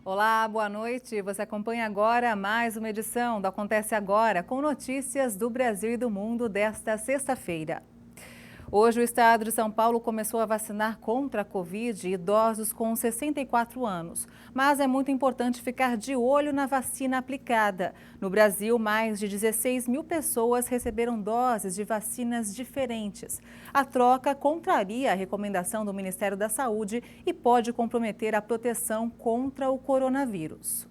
Olá, boa noite. Você acompanha agora mais uma edição do Acontece Agora, com notícias do Brasil e do mundo desta sexta-feira. Hoje, o estado de São Paulo começou a vacinar contra a Covid idosos com 64 anos. Mas é muito importante ficar de olho na vacina aplicada. No Brasil, mais de 16 mil pessoas receberam doses de vacinas diferentes. A troca contraria a recomendação do Ministério da Saúde e pode comprometer a proteção contra o coronavírus.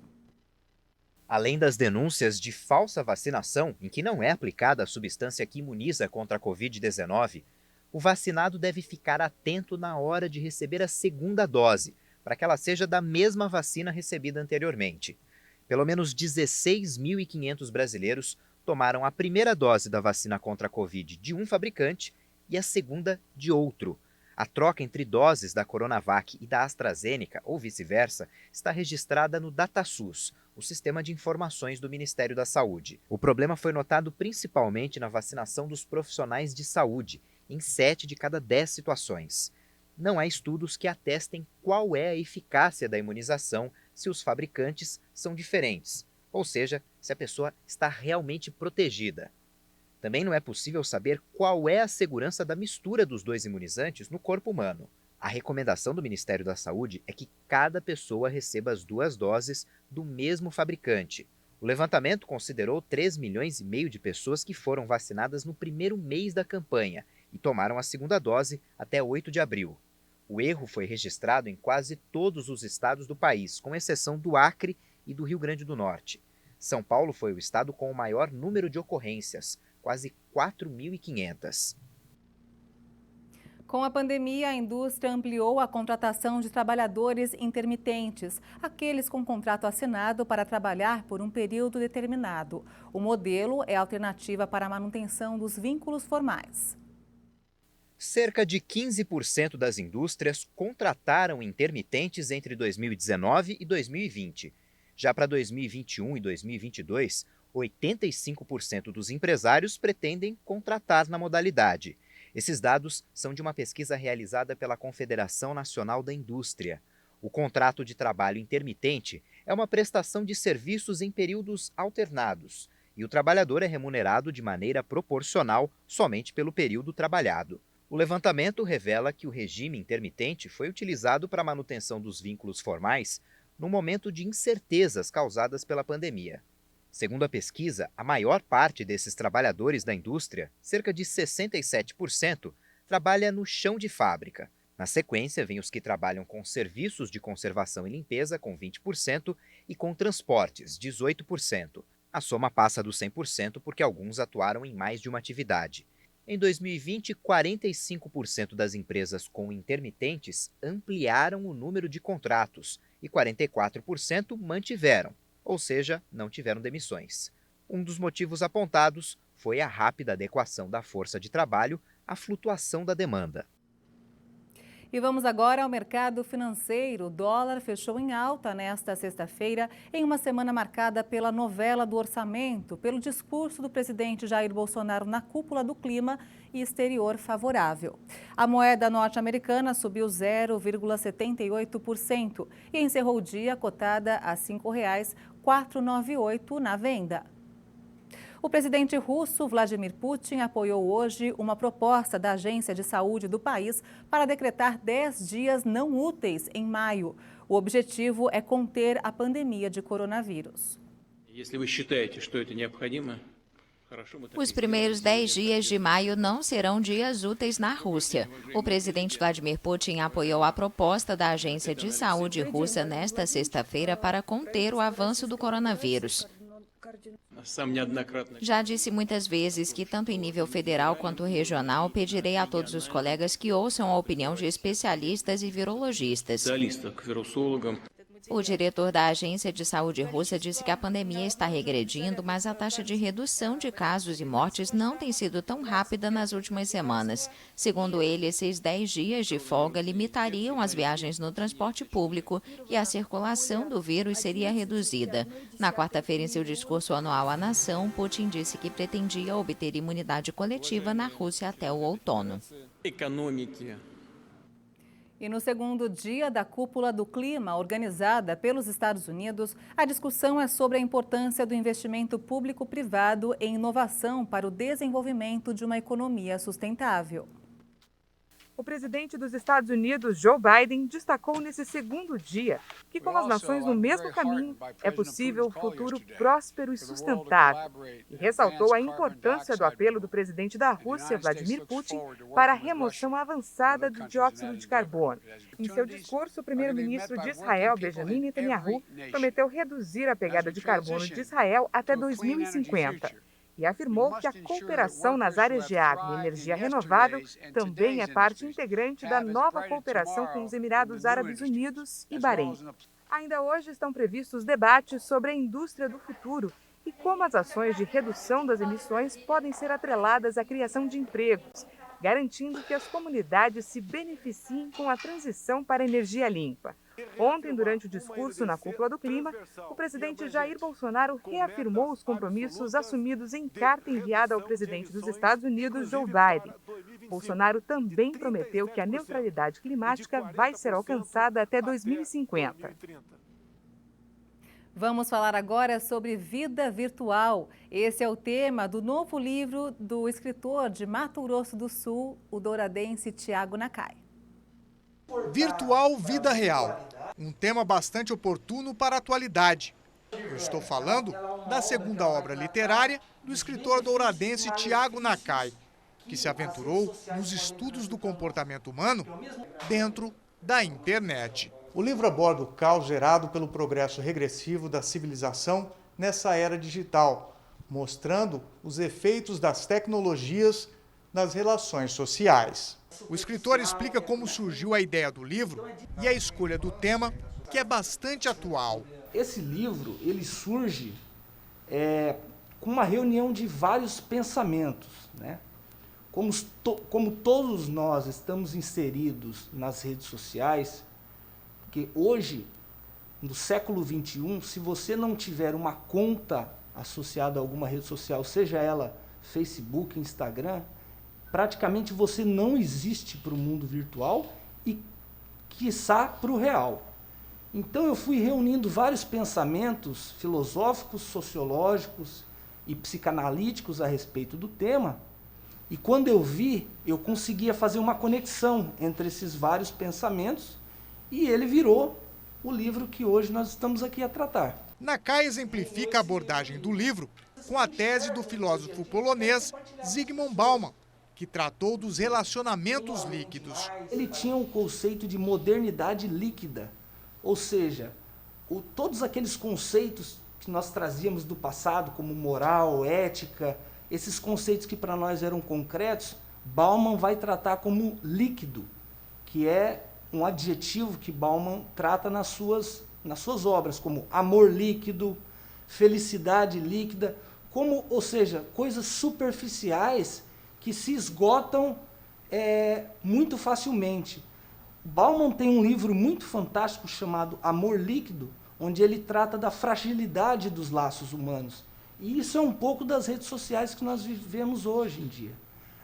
Além das denúncias de falsa vacinação, em que não é aplicada a substância que imuniza contra a Covid-19, o vacinado deve ficar atento na hora de receber a segunda dose, para que ela seja da mesma vacina recebida anteriormente. Pelo menos 16.500 brasileiros tomaram a primeira dose da vacina contra a Covid de um fabricante e a segunda de outro. A troca entre doses da Coronavac e da AstraZeneca, ou vice-versa, está registrada no DataSUS, o sistema de informações do Ministério da Saúde. O problema foi notado principalmente na vacinação dos profissionais de saúde, em 7 de cada 10 situações. Não há estudos que atestem qual é a eficácia da imunização se os fabricantes são diferentes, ou seja, se a pessoa está realmente protegida. Também não é possível saber qual é a segurança da mistura dos dois imunizantes no corpo humano. A recomendação do Ministério da Saúde é que cada pessoa receba as 2 doses do mesmo fabricante. O levantamento considerou 3,5 milhões de pessoas que foram vacinadas no primeiro mês da campanha e tomaram a segunda dose até 8 de abril. O erro foi registrado em quase todos os estados do país, com exceção do Acre e do Rio Grande do Norte. São Paulo foi o estado com o maior número de ocorrências, quase 4.500. Com a pandemia, a indústria ampliou a contratação de trabalhadores intermitentes, aqueles com contrato assinado para trabalhar por um período determinado. O modelo é alternativa para a manutenção dos vínculos formais. Cerca de 15% das indústrias contrataram intermitentes entre 2019 e 2020. Já para 2021 e 2022, 85% dos empresários pretendem contratar na modalidade. Esses dados são de uma pesquisa realizada pela Confederação Nacional da Indústria. O contrato de trabalho intermitente é uma prestação de serviços em períodos alternados, e o trabalhador é remunerado de maneira proporcional somente pelo período trabalhado. O levantamento revela que o regime intermitente foi utilizado para a manutenção dos vínculos formais no momento de incertezas causadas pela pandemia. Segundo a pesquisa, a maior parte desses trabalhadores da indústria, cerca de 67%, trabalha no chão de fábrica. Na sequência, vêm os que trabalham com serviços de conservação e limpeza, com 20%, e com transportes, 18%. A soma passa dos 100% porque alguns atuaram em mais de uma atividade. Em 2020, 45% das empresas com intermitentes ampliaram o número de contratos e 44% mantiveram, ou seja, não tiveram demissões. Um dos motivos apontados foi a rápida adequação da força de trabalho à flutuação da demanda. E vamos agora ao mercado financeiro. O dólar fechou em alta nesta sexta-feira, em uma semana marcada pela novela do orçamento, pelo discurso do presidente Jair Bolsonaro na cúpula do clima e exterior favorável. A moeda norte-americana subiu 0,78% e encerrou o dia cotada a R$ 5,498 na venda. O presidente russo Vladimir Putin apoiou hoje uma proposta da Agência de Saúde do país para decretar 10 dias não úteis em maio. O objetivo é conter a pandemia de coronavírus. Os primeiros 10 dias de maio não serão dias úteis na Rússia. O presidente Vladimir Putin apoiou a proposta da Agência de Saúde russa nesta sexta-feira para conter o avanço do coronavírus. Já disse muitas vezes que, tanto em nível federal quanto regional, pedirei a todos os colegas que ouçam a opinião de especialistas e virologistas. O diretor da Agência de Saúde russa disse que a pandemia está regredindo, mas a taxa de redução de casos e mortes não tem sido tão rápida nas últimas semanas. Segundo ele, esses 10 dias de folga limitariam as viagens no transporte público e a circulação do vírus seria reduzida. Na quarta-feira, em seu discurso anual à nação, Putin disse que pretendia obter imunidade coletiva na Rússia até o outono. E no segundo dia da Cúpula do Clima, organizada pelos Estados Unidos, a discussão é sobre a importância do investimento público-privado em inovação para o desenvolvimento de uma economia sustentável. O presidente dos Estados Unidos, Joe Biden, destacou nesse segundo dia que, com as nações no mesmo caminho, é possível um futuro próspero e sustentável. E ressaltou a importância do apelo do presidente da Rússia, Vladimir Putin, para a remoção avançada do dióxido de carbono. Em seu discurso, o primeiro-ministro de Israel, Benjamin Netanyahu, prometeu reduzir a pegada de carbono de Israel até 2050. E afirmou que a cooperação nas áreas de água e energia renovável também é parte integrante da nova cooperação com os Emirados Árabes Unidos e Bahrein. Ainda hoje estão previstos debates sobre a indústria do futuro e como as ações de redução das emissões podem ser atreladas à criação de empregos, garantindo que as comunidades se beneficiem com a transição para a energia limpa. Ontem, durante o discurso na Cúpula do Clima, o presidente Jair Bolsonaro reafirmou os compromissos assumidos em carta enviada ao presidente dos Estados Unidos, Joe Biden. Bolsonaro também prometeu que a neutralidade climática vai ser alcançada até 2050. Vamos falar agora sobre vida virtual. Esse é o tema do novo livro do escritor de Mato Grosso do Sul, o douradense Tiago Nakai. Virtual Vida Real, um tema bastante oportuno para a atualidade. Eu estou falando da segunda obra literária do escritor douradense Tiago Nakai, que se aventurou nos estudos do comportamento humano dentro da internet. O livro aborda o caos gerado pelo progresso regressivo da civilização nessa era digital, mostrando os efeitos das tecnologias nas relações sociais. O escritor explica como surgiu a ideia do livro e a escolha do tema, que é bastante atual. Esse livro ele surge com uma reunião de vários pensamentos, né? Como todos nós estamos inseridos nas redes sociais, porque hoje, no século XXI, se você não tiver uma conta associada a alguma rede social, seja ela Facebook, Instagram, praticamente você não existe para o mundo virtual e, quiçá, para o real. Então eu fui reunindo vários pensamentos filosóficos, sociológicos e psicanalíticos a respeito do tema, e quando eu vi, eu conseguia fazer uma conexão entre esses vários pensamentos e ele virou o livro que hoje nós estamos aqui a tratar. Nakai exemplifica a abordagem do livro com a tese do filósofo polonês Zygmunt Bauman, que tratou dos relacionamentos líquidos. Ele tinha um conceito de modernidade líquida, ou seja, todos aqueles conceitos que nós trazíamos do passado, como moral, ética, esses conceitos que para nós eram concretos, Bauman vai tratar como líquido, que é um adjetivo que Bauman trata nas suas obras, como amor líquido, felicidade líquida, ou seja, coisas superficiais que se esgotam muito facilmente. Bauman tem um livro muito fantástico chamado Amor Líquido, onde ele trata da fragilidade dos laços humanos. E isso é um pouco das redes sociais que nós vivemos hoje em dia.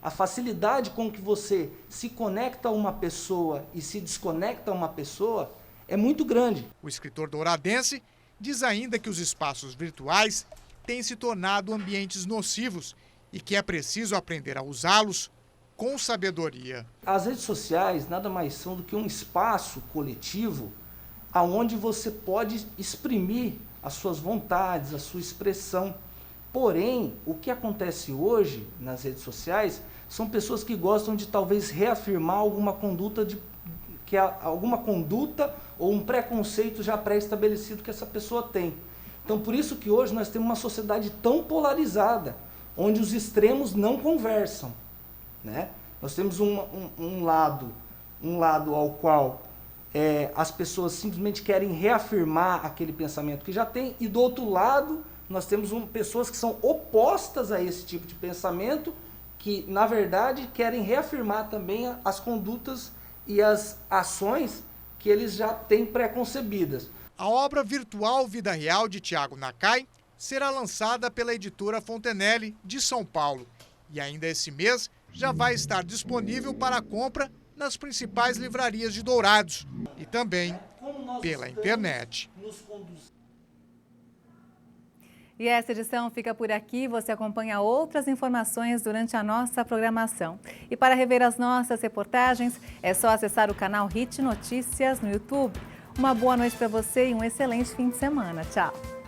A facilidade com que você se conecta a uma pessoa e se desconecta a uma pessoa é muito grande. O escritor douradense diz ainda que os espaços virtuais têm se tornado ambientes nocivos e que é preciso aprender a usá-los com sabedoria. As redes sociais nada mais são do que um espaço coletivo onde você pode exprimir as suas vontades, a sua expressão. Porém, o que acontece hoje nas redes sociais são pessoas que gostam de talvez reafirmar alguma conduta ou um preconceito já pré-estabelecido que essa pessoa tem. Então, por isso que hoje nós temos uma sociedade tão polarizada, onde os extremos não conversam, né? Nós temos um lado ao qual as pessoas simplesmente querem reafirmar aquele pensamento que já tem, e do outro lado nós temos pessoas que são opostas a esse tipo de pensamento, que na verdade querem reafirmar também as condutas e as ações que eles já têm pré-concebidas. A obra virtual Vida Real de Tiago Nakai será lançada pela editora Fontenelle de São Paulo e ainda esse mês já vai estar disponível para compra nas principais livrarias de Dourados e também pela internet. E essa edição fica por aqui. Você acompanha outras informações durante a nossa programação. E para rever as nossas reportagens, é só acessar o canal HIT Notícias no YouTube. Uma boa noite para você e um excelente fim de semana. Tchau!